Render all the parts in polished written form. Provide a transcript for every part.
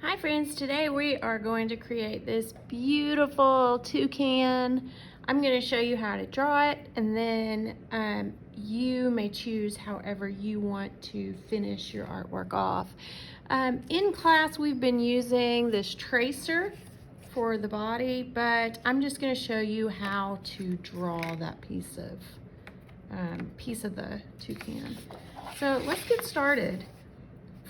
Hi friends, today we are going to create this beautiful toucan. I'm going to show you how to draw it, and then you may choose however you want to finish your artwork off. In class we've been using this tracer for the body, but I'm just going to show you how to draw that piece of the toucan. So let's get started.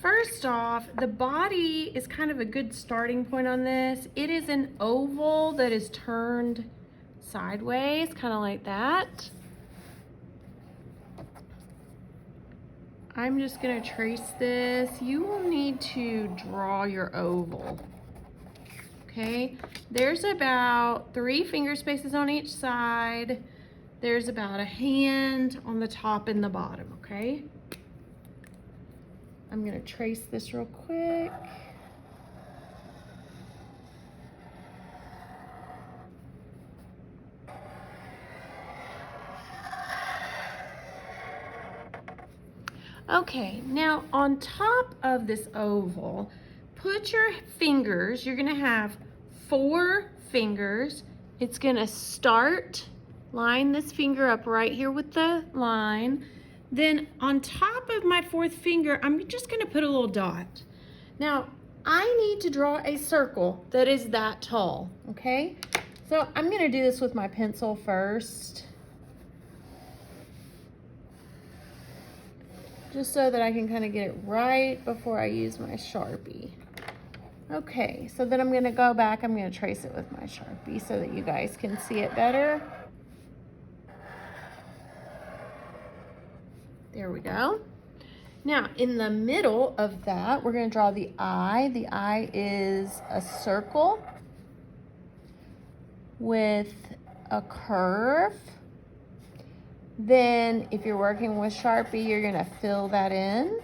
First off, the body is kind of a good starting point on this. It is an oval that is turned sideways, kind of like that. I'm just going to trace this. You will need to draw your oval. Okay, there's about 3 finger spaces on each side. There's about a hand on the top and the bottom, okay? I'm going to trace this real quick. Okay, now on top of this oval, put your fingers, you're gonna have 4 fingers. It's gonna start, line this finger up right here with the line. Then on top of my 4th finger, I'm just gonna put a little dot. Now, I need to draw a circle that is that tall, okay? So I'm gonna do this with my pencil first, just so that I can kind of get it right before I use my Sharpie. Okay, so then I'm gonna go back, I'm gonna trace it with my Sharpie so that you guys can see it better. There we go. Now, in the middle of that, we're gonna draw the eye. The eye is a circle with a curve. Then, if you're working with Sharpie, you're gonna fill that in.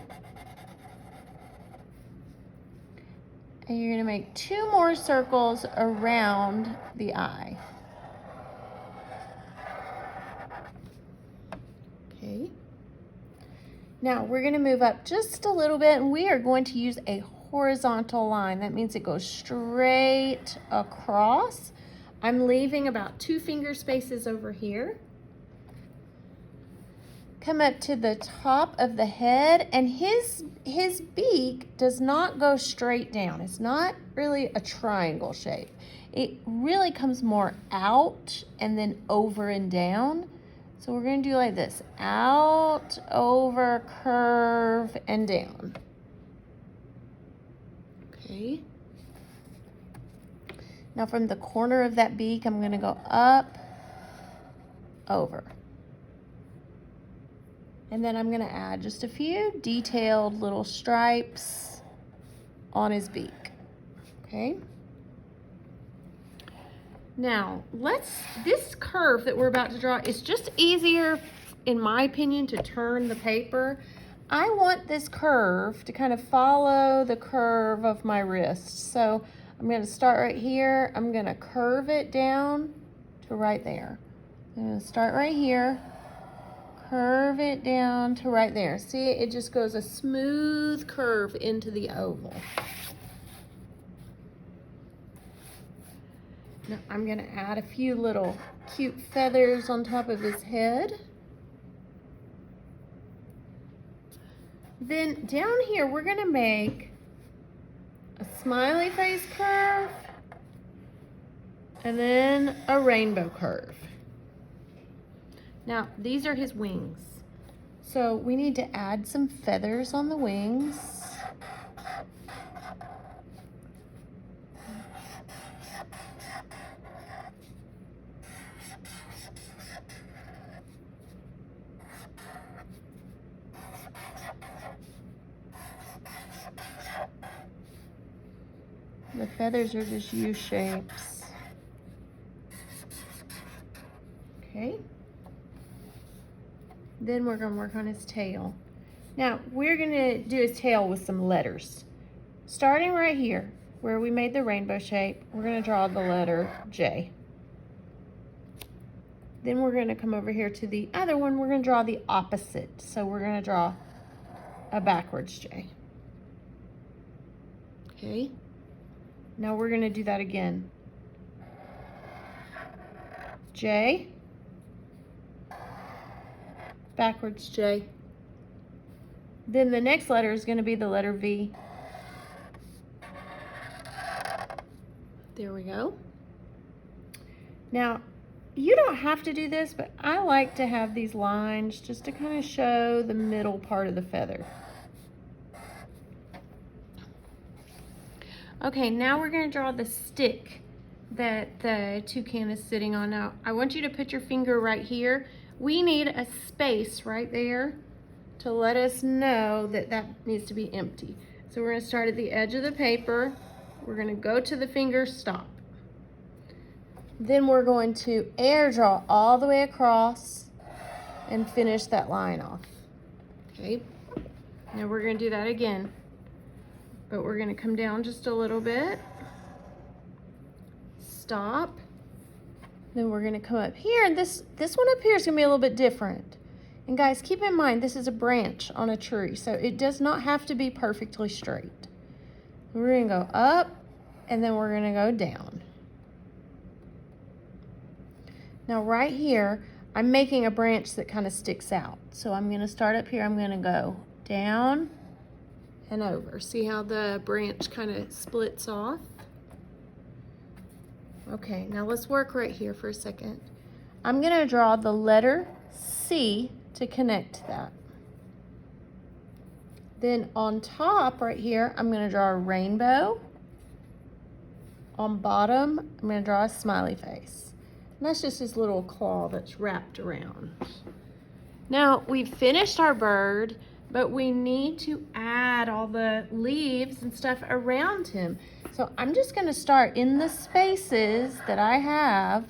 And you're gonna make 2 more circles around the eye. Okay. Now we're gonna move up just a little bit, and we are going to use a horizontal line. That means it goes straight across. I'm leaving about 2 finger spaces over here. Come up to the top of the head, and his beak does not go straight down. It's not really a triangle shape. It really comes more out and then over and down. So we're going to do like this: out, over, curve, and down. Okay. Now from the corner of that beak, I'm going to go up, over. And then I'm gonna add just a few detailed little stripes on his beak, okay? Now, this curve that we're about to draw is just easier, in my opinion, to turn the paper. I want this curve to kind of follow the curve of my wrist. So I'm gonna start right here. I'm gonna curve it down to right there. I'm gonna start right here. Curve it down to right there. See, it just goes a smooth curve into the oval. Now I'm gonna add a few little cute feathers on top of his head. Then down here, we're gonna make a smiley face curve and then a rainbow curve. Now, these are his wings. So we need to add some feathers on the wings. The feathers are just U-shapes. Okay. Then we're gonna work on his tail. Now, we're gonna do his tail with some letters. Starting right here, where we made the rainbow shape, we're gonna draw the letter J. Then we're gonna come over here to the other one, we're gonna draw the opposite. So we're gonna draw a backwards J. Okay. Now we're gonna do that again. J, backwards J. Then the next letter is gonna be the letter V. There we go. Now, you don't have to do this, but I like to have these lines just to kind of show the middle part of the feather. Okay, now we're going to draw the stick that the toucan is sitting on. Now, I want you to put your finger right here. We need a space right there to let us know that that needs to be empty. So we're going to start at the edge of the paper. We're going to go to the finger, stop. Then we're going to air draw all the way across and finish that line off. Okay, now we're going to do that again, but we're going to come down just a little bit, stop. Then we're going to come up here, and this one up here is going to be a little bit different. And guys, keep in mind, this is a branch on a tree, so it does not have to be perfectly straight. We're going to go up, and then we're going to go down. Now right here, I'm making a branch that kind of sticks out. So I'm going to start up here, I'm going to go down and over. See how the branch kind of splits off? Okay, now let's work right here for a second. I'm going to draw the letter C to connect that. Then on top right here, I'm going to draw a rainbow. On bottom, I'm going to draw a smiley face. And that's just his little claw that's wrapped around. Now, we've finished our bird, but we need to add all the leaves and stuff around him. So I'm just going to start in the spaces that I have.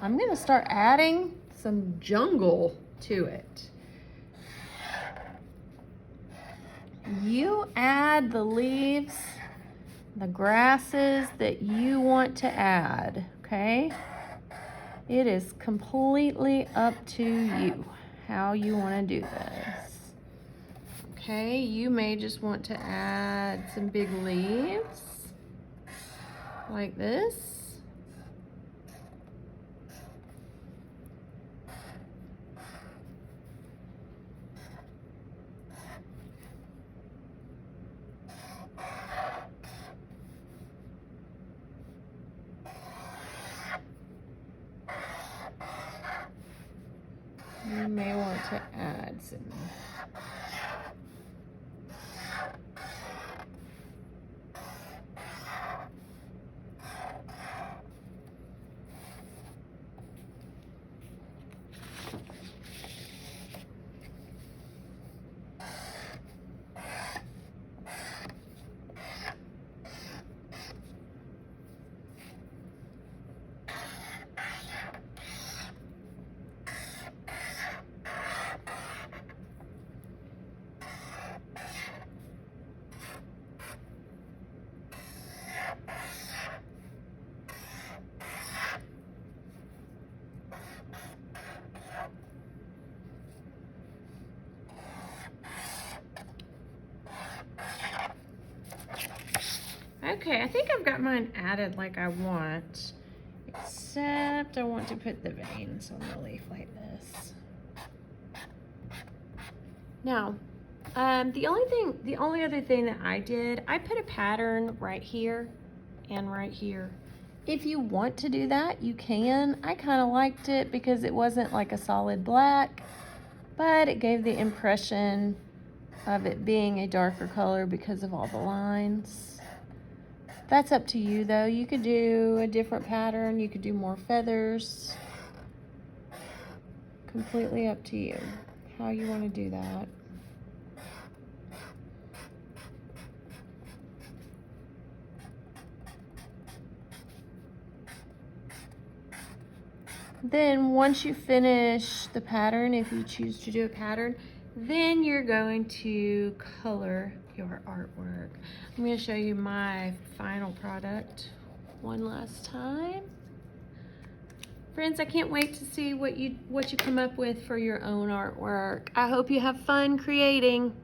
I'm going to start adding some jungle to it. You add the leaves, the grasses that you want to add, okay? It is completely up to you how you want to do this. Okay, you may just want to add some big leaves like this. You may want to add some. Okay, I think I've got mine added like I want, except I want to put the veins on the leaf like this. Now, the only other thing that I did, I put a pattern right here and right here. If you want to do that, you can. I kind of liked it because it wasn't like a solid black, but it gave the impression of it being a darker color because of all the lines. That's up to you though. You could do a different pattern. You could do more feathers. Completely up to you how you want to do that. Then once you finish the pattern, if you choose to do a pattern, then you're going to color your artwork. I'm going to show you my final product one last time. Friends, I can't wait to see what you come up with for your own artwork. I hope you have fun creating.